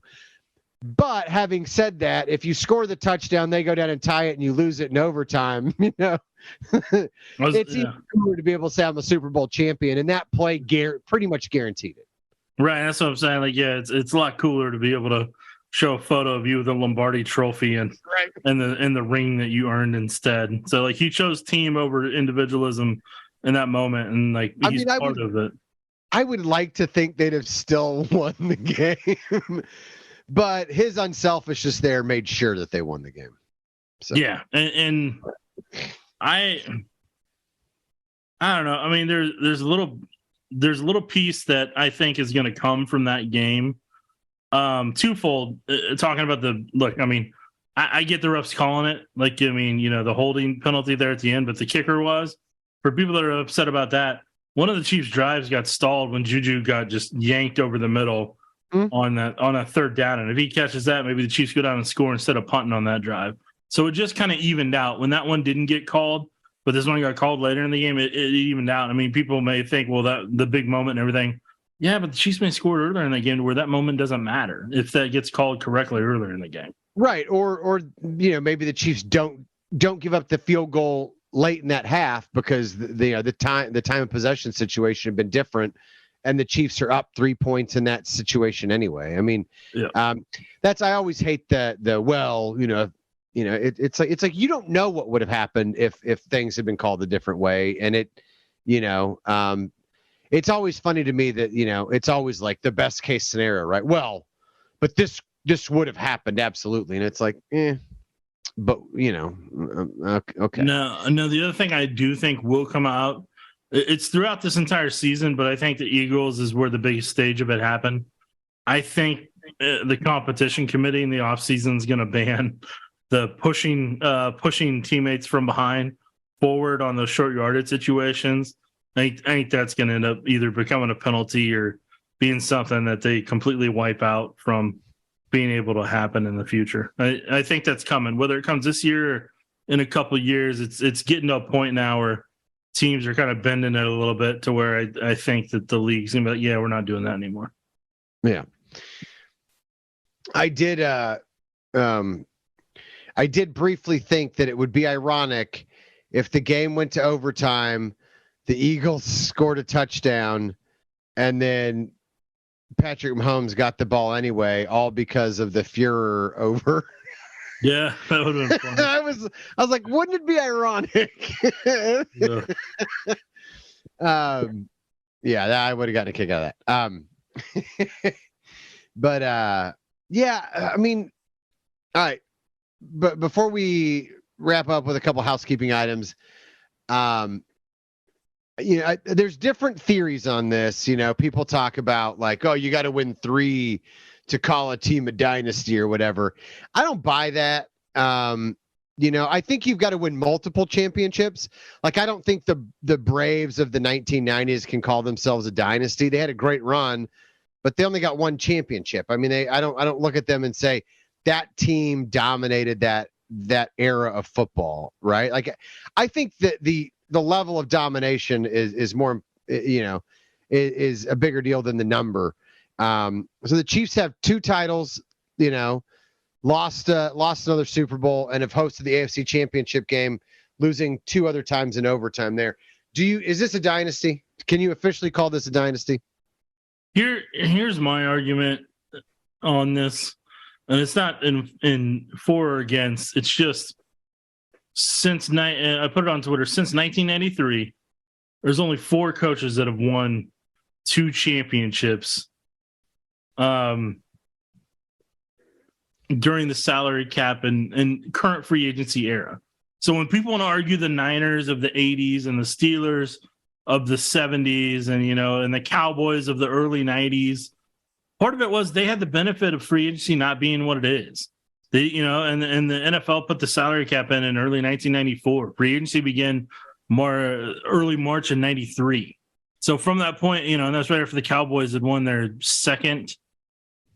But having said that, if you score the touchdown, they go down and tie it, and you lose it in overtime, it's even cooler to be able to say I'm the Super Bowl champion, and that play pretty much guaranteed it. Right, that's what I'm saying. Like, yeah, it's a lot cooler to be able to show a photo of you with a Lombardi trophy and the ring that you earned instead. So, like, he chose team over individualism in that moment, and like he's part of it. I would like to think they'd have still won the game, but his unselfishness there made sure that they won the game. So. Yeah, and I don't know. I mean, there's a little piece that I think is going to come from that game. Twofold, talking about I mean, I get the refs calling it. Like, I mean, the holding penalty there at the end, but the kicker was, for people that are upset about that, one of the Chiefs' drives got stalled when Juju got just yanked over the middle on that third down. And if he catches that, maybe the Chiefs go down and score instead of punting on that drive. So it just kind of evened out. When that one didn't get called, but this one got called later in the game, it evened out. I mean, people may think, well, that the big moment and everything. Yeah, but the Chiefs may score earlier in the game where that moment doesn't matter if that gets called correctly earlier in the game. Right. Or maybe the Chiefs don't give up the field goal late in that half because the time of possession situation had been different, and the Chiefs are up 3 points in that situation anyway. I mean, I always hate it's like you don't know what would have happened if things had been called a different way, and it's always funny to me that it's always like the best case scenario, right? Well, but this would have happened absolutely, and it's like, but okay. No. The other thing I do think will come out, it's throughout this entire season, but I think the Eagles is where the biggest stage of it happened. I think the competition committee in the offseason is going to ban the pushing teammates from behind forward on those short yardage situations. I think that's going to end up either becoming a penalty or being something that they completely wipe out from being able to happen in the future. I think that's coming. Whether it comes this year or in a couple of years, it's getting to a point now where teams are kind of bending it a little bit to where I think that the league's going to be like, yeah, we're not doing that anymore. Yeah. I did briefly think that it would be ironic if the game went to overtime, the Eagles scored a touchdown, and then Patrick Mahomes got the ball anyway, all because of the furor over. Yeah, that would have been fun. I was like, wouldn't it be ironic? I would have gotten a kick out of that. But I mean, all right. But before we wrap up with a couple housekeeping items, there's different theories on this. People talk about like, oh, you got to win 3 to call a team a dynasty or whatever. I don't buy that. I think you've got to win multiple championships. Like, I don't think the Braves of the 1990s can call themselves a dynasty. They had a great run, but they only got one championship. I mean, I don't look at them and say that team dominated that era of football, right? Like, I think that the level of domination is more, is a bigger deal than the number. So the Chiefs have 2 titles, lost another Super Bowl, and have hosted the AFC Championship game, losing 2 other times in overtime there. Is this a dynasty? Can you officially call this a dynasty? Here's my argument on this. And it's not in for or against. It's just I put it on Twitter, since 1993, there's only 4 coaches that have won 2 championships during the salary cap and current free agency era. So when people want to argue the Niners of the 80s and the Steelers of the 70s and the Cowboys of the early 90s, part of it was they had the benefit of free agency not being what it is. And the NFL put the salary cap in early 1994. Free agency began early March of 93. So from that point, and that's right after the Cowboys had won their 2nd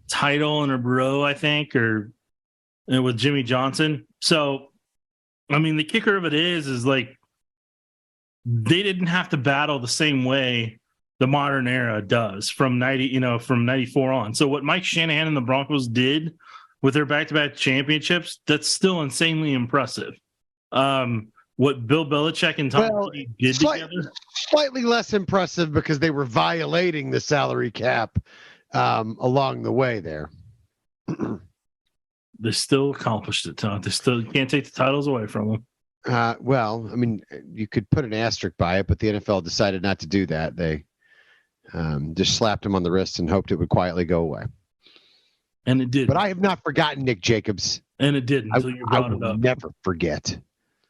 title in a row, I think, or with Jimmy Johnson. So, I mean, the kicker of it is like they didn't have to battle the same way the modern era does from 94 on. So what Mike Shanahan and the Broncos did with their back-to-back championships, that's still insanely impressive. What Bill Belichick and Tom Brady did together, slightly less impressive because they were violating the salary cap along the way there. They still accomplished it, Todd. They still can't take the titles away from them. Well, I mean, you could put an asterisk by it, but the NFL decided not to do that. They just slapped him on the wrist and hoped it would quietly go away. And it did. But I have not forgotten Nick Jacobs. And it did until you brought it up. Never forget.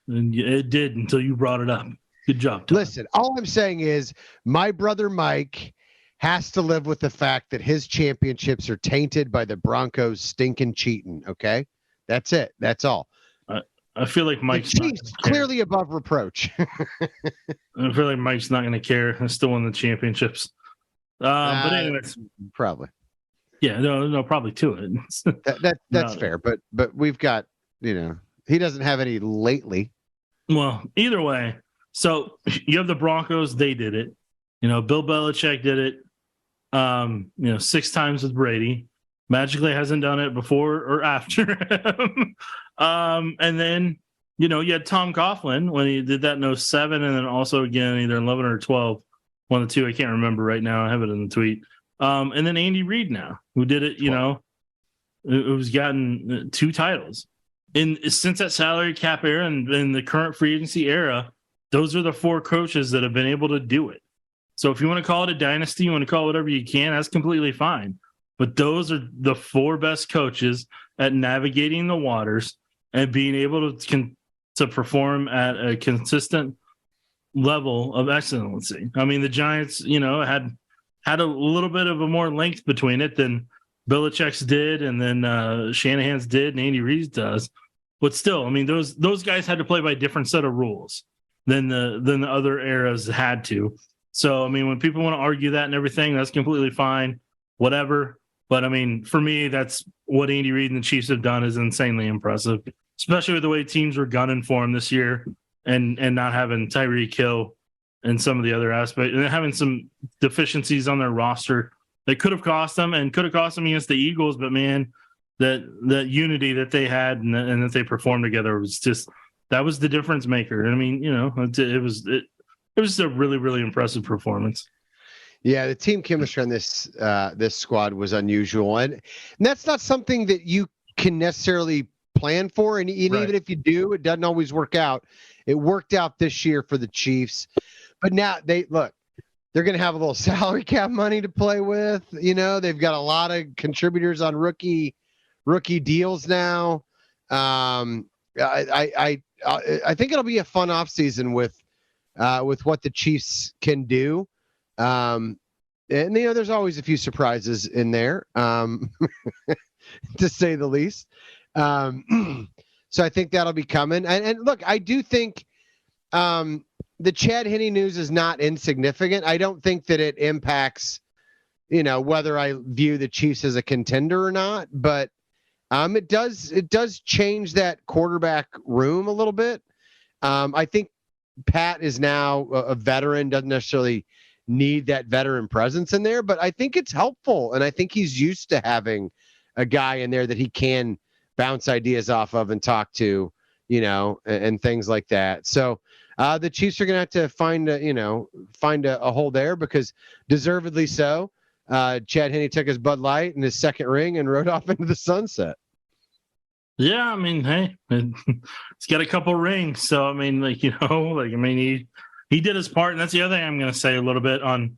And it did until you brought it up. Good job, Todd. Listen, all I'm saying is my brother Mike has to live with the fact that his championships are tainted by the Broncos stinking cheating. Okay, that's it. That's all. I feel like Mike's clearly above reproach. I feel like Mike's not going to care and still win the championships. But anyways, probably. Yeah, no, probably to it. That's fair, but we've got, he doesn't have any lately. Well, either way, so you have the Broncos, they did it. Bill Belichick did it 6 times with Brady. Magically hasn't done it before or after him. And then, you had Tom Coughlin when he did that in 07, and then also again either 11 or 12, one of the two, I can't remember right now. I have it in the tweet. And then Andy Reid now, who did it, who's gotten 2 titles. And since that salary cap era and in the current free agency era, those are the 4 coaches that have been able to do it. So if you want to call it a dynasty, you want to call it whatever you can, that's completely fine. But those are the 4 best coaches at navigating the waters and being able to perform at a consistent level of excellency. I mean, the Giants, had a little bit of a more length between it than Belichick's did, and then Shanahan's did, and Andy Reid does. But still, I mean, those guys had to play by a different set of rules than the other eras had to. So, I mean, when people want to argue that and everything, that's completely fine, whatever. But, I mean, for me, that's what Andy Reid and the Chiefs have done is insanely impressive, especially with the way teams were gunning for him this year and not having Tyreek Hill and some of the other aspects, and having some deficiencies on their roster that could have cost them against the Eagles. But, man, that unity that they had and that they performed together was just – that was the difference maker. I mean, it was a really, really impressive performance. Yeah, the team chemistry on this squad was unusual, and that's not something that you can necessarily plan for. And even if you do, it doesn't always work out. It worked out this year for the Chiefs, but now they're going to have a little salary cap money to play with. They've got a lot of contributors on rookie deals now. I think it'll be a fun offseason with what the Chiefs can do. And there's always a few surprises in there, to say the least. So I think that'll be coming. And look, I do think the Chad Henne news is not insignificant. I don't think that it impacts, whether I view the Chiefs as a contender or not, but it does change that quarterback room a little bit. I think Pat is now a veteran, doesn't necessarily need that veteran presence in there, but I think it's helpful. And I think he's used to having a guy in there that he can bounce ideas off of and talk to, and things like that. So the Chiefs are going to have to find a hole there, because deservedly so. Chad Henne took his Bud Light and his second ring and rode off into the sunset. Yeah, I mean, hey, he's got a couple rings, so I mean, he did his part, and that's the other thing I'm going to say a little bit on.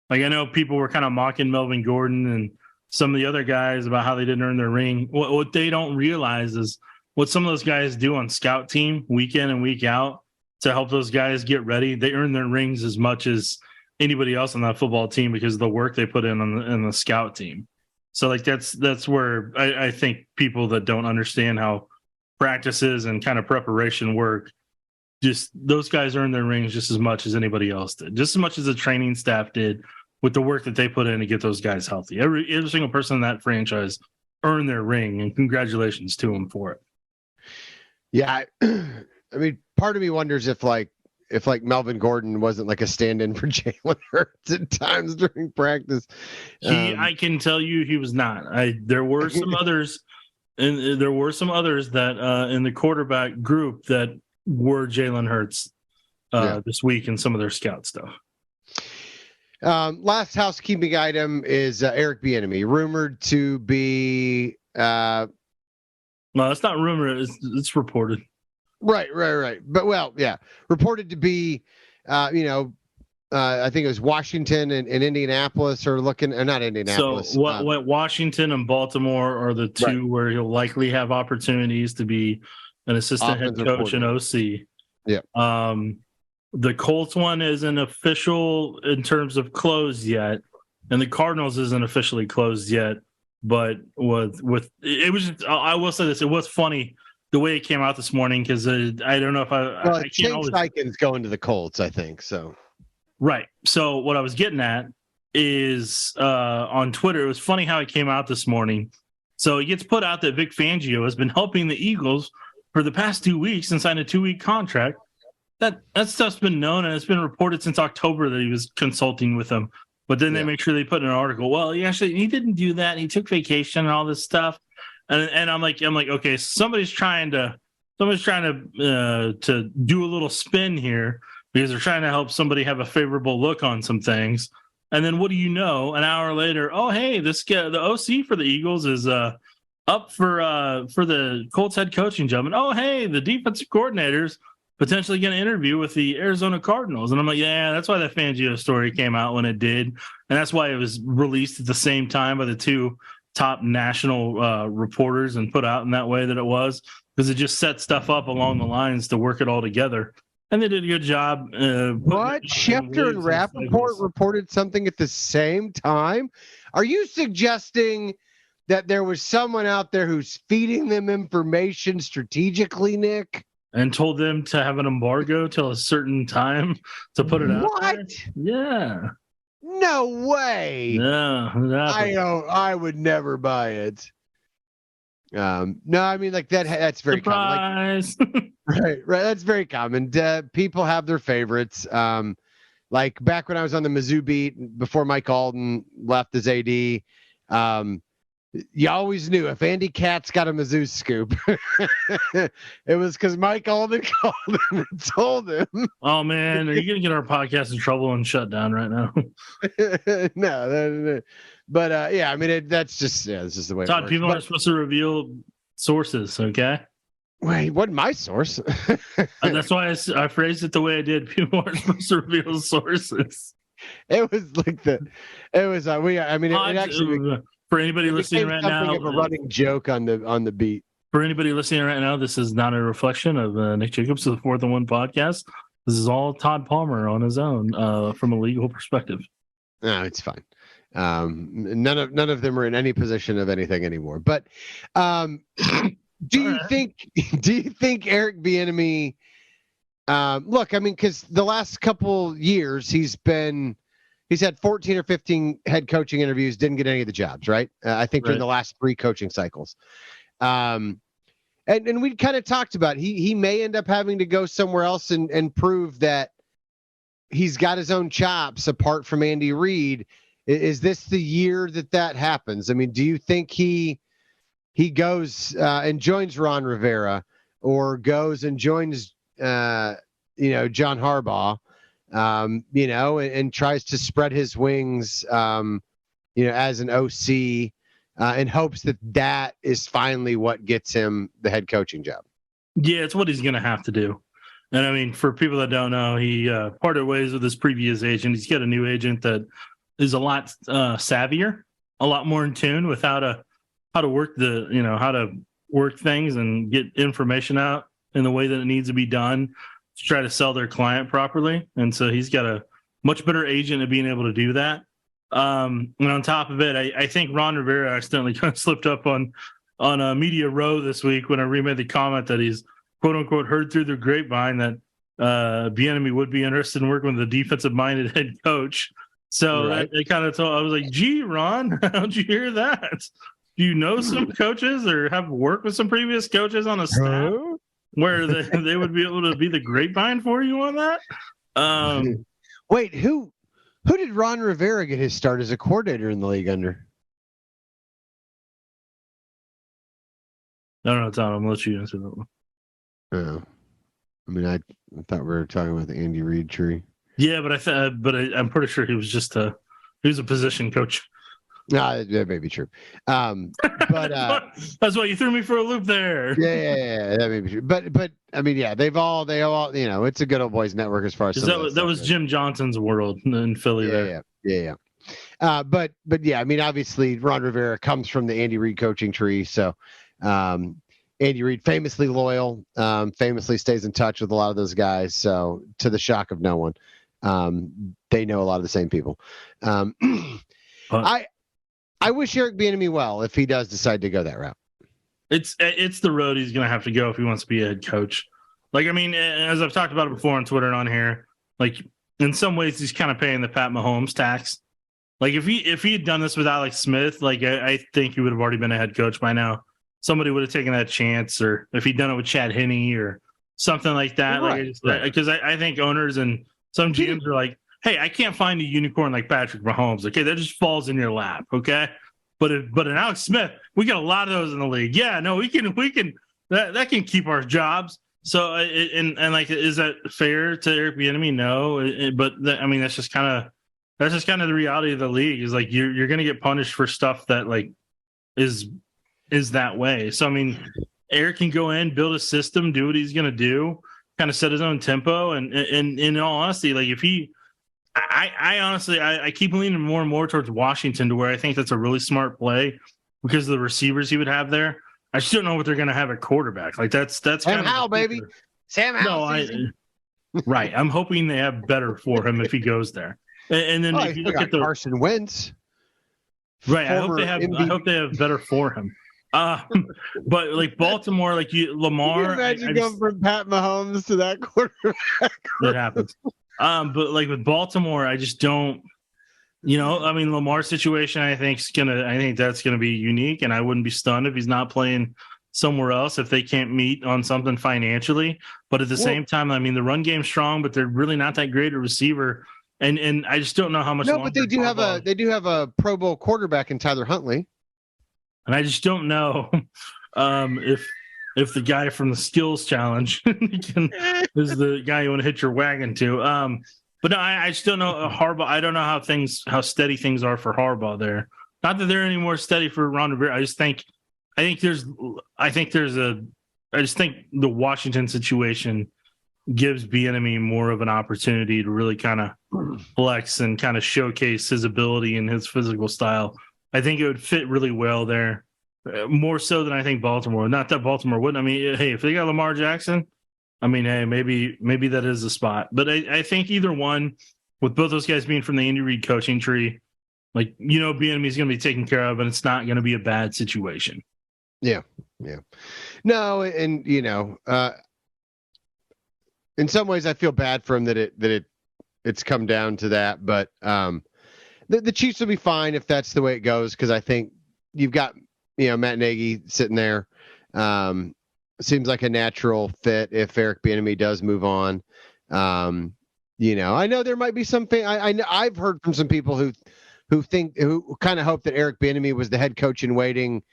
I know people were kind of mocking Melvin Gordon and some of the other guys about how they didn't earn their ring. What they don't realize is what some of those guys do on scout team week in and week out to help those guys get ready. They earn their rings as much as anybody else on that football team because of the work they put in the scout team. So that's where I think people that don't understand how practices and kind of preparation work, just those guys earn their rings just as much as anybody else did, just as much as the training staff did with the work that they put in to get those guys healthy. Every single person in that franchise earned their ring, and congratulations to them for it. Yeah, I mean, part of me wonders if Melvin Gordon wasn't like a stand-in for Jalen Hurts at times during practice. I can tell you he was not. There were some others, and there were some others that in the quarterback group that were Jalen Hurts this week in some of their scout stuff. Last housekeeping item is Eric Bieniemy, rumored to be. No, it's not rumored. It's reported. Right. But reported to be, I think it was Washington and Indianapolis are looking, not Indianapolis. So what Washington and Baltimore are the two where he'll likely have opportunities to be an assistant head coach and OC. Yeah. The Colts one isn't official in terms of closed yet, and the Cardinals isn't officially closed yet. But with it was, I will say this, it was funny the way it came out this morning, because I don't know if I can't always... Steichen going to the Colts, I think so. Right. So what I was getting at is on Twitter. It was funny how it came out this morning. So it gets put out that Vic Fangio has been helping the Eagles for the past 2 weeks and signed a 2-week contract. That stuff's been known, and it's been reported since October that he was consulting with them. But then they make sure they put in an article, well, he didn't do that. He took vacation and all this stuff. And I'm like, okay, somebody's trying to do a little spin here because they're trying to help somebody have a favorable look on some things. And then what do you know? An hour later, oh, hey, the OC for the Eagles is up for the Colts head coaching job. And, oh, hey, the defensive coordinator's potentially going to interview with the Arizona Cardinals. And I'm like, yeah, that's why that Fangio story came out when it did. And that's why it was released at the same time by the two top national reporters and put out in that way that it was, because it just set stuff up along the lines to work it all together. And they did a good job. What? Schefter and Rappaport reported something at the same time? Are you suggesting that there was someone out there who's feeding them information strategically, Nick? And told them to have an embargo till a certain time to put it out. What? Yeah. No way. No, I would never buy it. No, I mean, like that's very Surprise. common. Like, right. That's very common. People have their favorites. Like back when I was on the Mizzou beat before Mike Alden left as AD, you always knew if Andy Katz got a Mizzou scoop, it was because Mike Alden called him and told him. Oh man, are you gonna get our podcast in trouble and shut down right now? No. But yeah, I mean that's just the way. Todd, people aren't supposed to reveal sources, okay? Wait, what? My source? That's why I phrased it the way I did. People aren't supposed to reveal sources. It was like it actually. For anybody listening right now, of a running joke on the beat. For anybody listening right now, this is not a reflection of Nick Jacobs of the 4th and 1 podcast. This is all Tod Palmer on his own from a legal perspective. No, it's fine. None of them are in any position of anything anymore. But do you think Eric Bieniemy? Look, I mean, because the last couple years he's had 14 or 15 head coaching interviews, didn't get any of the jobs, right? I think during the last 3 coaching cycles. And we kind of talked about he may end up having to go somewhere else and prove that he's got his own chops apart from Andy Reid. Is this the year that happens? I mean, do you think he goes and joins Ron Rivera or goes and joins John Harbaugh? And tries to spread his wings, as an OC, in hopes that is finally what gets him the head coaching job. Yeah, it's what he's going to have to do. And I mean, for people that don't know, he parted ways with his previous agent. He's got a new agent that is a lot savvier, a lot more in tune with how to work how to work things and get information out in the way that it needs to be done to try to sell their client properly. And so he's got a much better agent at being able to do that. And on top of it, I think Ron Rivera accidentally kind of slipped up on a media row this week when I remade the comment that he's quote unquote heard through the grapevine that Bieniemy would be interested in working with a defensive minded head coach. So they kind of told, I was like, gee, Ron, how'd you hear that? Do you know some coaches or have worked with some previous coaches on a staff? Where they would be able to be the grapevine for you on that? Wait, who did Ron Rivera get his start as a coordinator in the league under? No, Tom, I'm going to let you answer that one. Oh. I mean, I thought we were talking about the Andy Reid tree. Yeah, but I'm pretty sure he was a position coach. No, that may be true. But that's why you threw me for a loop there. Yeah, that may be true. But I mean, yeah, they all, it's a good old boys network as far as that was Jim Johnson's world in Philly. Yeah. But yeah, I mean, obviously Ron Rivera comes from the Andy Reid coaching tree, so Andy Reid famously loyal, famously stays in touch with a lot of those guys. So to the shock of no one, they know a lot of the same people. I wish Eric Bieniemy well if he does decide to go that route. It's the road he's going to have to go if he wants to be a head coach. Like, I mean, as I've talked about it before on Twitter and on here, like in some ways he's kind of paying the Pat Mahomes tax. Like if he had done this with Alex Smith, like I think he would have already been a head coach by now. Somebody would have taken that chance, or if he'd done it with Chad Henne or something like that. Right, Because I think owners and some GMs are like, hey, I can't find a unicorn like Patrick Mahomes. Okay, that just falls in your lap. Okay, but in Alex Smith, we got a lot of those in the league. Yeah, no, we can that can keep our jobs. So and like, is that fair to Eric Bieniemy? No, I mean that's just kind of the reality of the league. Is like you're going to get punished for stuff that like is that way. So I mean, Eric can go in, build a system, do what he's going to do, kind of set his own tempo, and in all honesty, like if he. I honestly keep leaning more and more towards Washington, to where I think that's a really smart play because of the receivers he would have there. I just don't know what they're going to have at quarterback. Like that's Sam Howell, baby. Sam Howell. Right. I'm hoping they have better for him if he goes there. And then if you look at Carson Wentz. Right. I hope they have better for him. But like Baltimore, like Lamar. Can you imagine going from Pat Mahomes to that quarterback? That happens. But like with Baltimore, I just don't. I mean, Lamar's situation, I think that's gonna be unique, and I wouldn't be stunned if he's not playing somewhere else if they can't meet on something financially. But at the same time, I mean, the run game's strong, but they're really not that great a receiver, and I just don't know how much. No, but they do have a Pro Bowl quarterback in Tyler Huntley, and I just don't know if the guy from the skills challenge is the guy you want to hit your wagon to. But no, I still know Harbaugh. I don't know how steady things are for Harbaugh there. Not that they're any more steady for Ron Rivera. I just think the Washington situation gives Bieniemy more of an opportunity to really kind of flex and kind of showcase his ability and his physical style. I think it would fit really well there, more so than I think Baltimore. Not that Baltimore wouldn't. I mean, hey, if they got Lamar Jackson, I mean, hey, maybe that is the spot. But I think either one, with both those guys being from the Andy Reid coaching tree, like, Bieniemy is going to be taken care of, and it's not going to be a bad situation. Yeah. No, and in some ways, I feel bad for him that it's come down to that. But the Chiefs will be fine if that's the way it goes, because I think you've got Matt Nagy sitting there. Seems like a natural fit if Eric Bieniemy does move on. I know there might be something. I've heard from some people who kind of hope that Eric Bieniemy was the head coach in waiting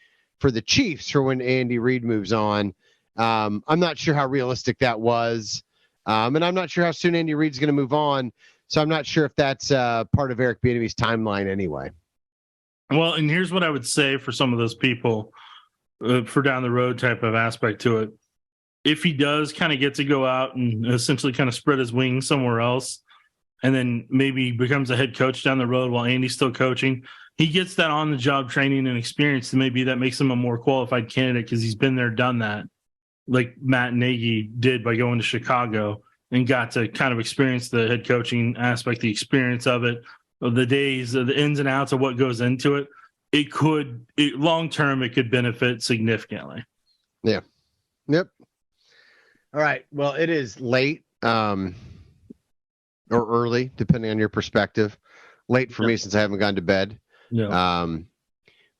for the Chiefs for when Andy Reid moves on. I'm not sure how realistic that was, and I'm not sure how soon Andy Reid's going to move on. So I'm not sure if that's part of Eric Bieniemy's timeline anyway. Well, and here's what I would say for some of those people. For down the road type of aspect to it. If he does kind of get to go out and essentially kind of spread his wings somewhere else, and then maybe becomes a head coach down the road while Andy's still coaching, he gets that on the job training and experience, and maybe that makes him a more qualified candidate because he's been there, done that, like Matt Nagy did by going to Chicago and got to kind of experience the head coaching aspect, the experience of it, of the days, of the ins and outs of what goes into it. Long term, it could benefit significantly. Yeah. Yep. All right. Well, it is late or early, depending on your perspective. Late for me since I haven't gone to bed. Yeah.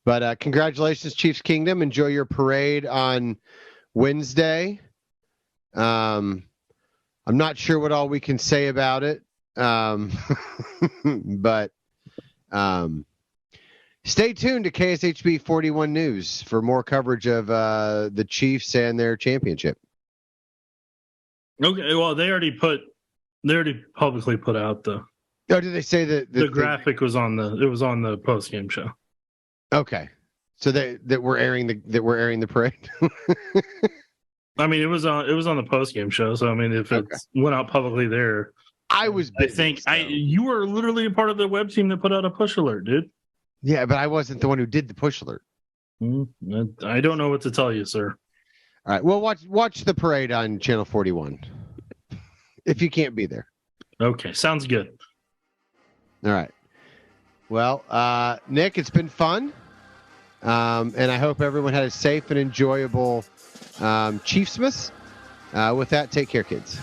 But congratulations, Chiefs Kingdom. Enjoy your parade on Wednesday. I'm not sure what all we can say about it. But stay tuned to KSHB 41 News for more coverage of the Chiefs and their championship. Okay, well, they already publicly put out the. Oh, did they say that the graphic was on the post game show? Okay, so that we're airing the parade. I mean, it was on the post game show. So I mean, if it went out publicly there, I think you were literally a part of the web team that put out a push alert, dude. Yeah, but I wasn't the one who did the push alert. I don't know what to tell you, sir. All right. Well, watch the parade on Channel 41 if you can't be there. Okay, sounds good. All right. Well, Nick, it's been fun, and I hope everyone had a safe and enjoyable Chiefsmas. With that, take care, kids.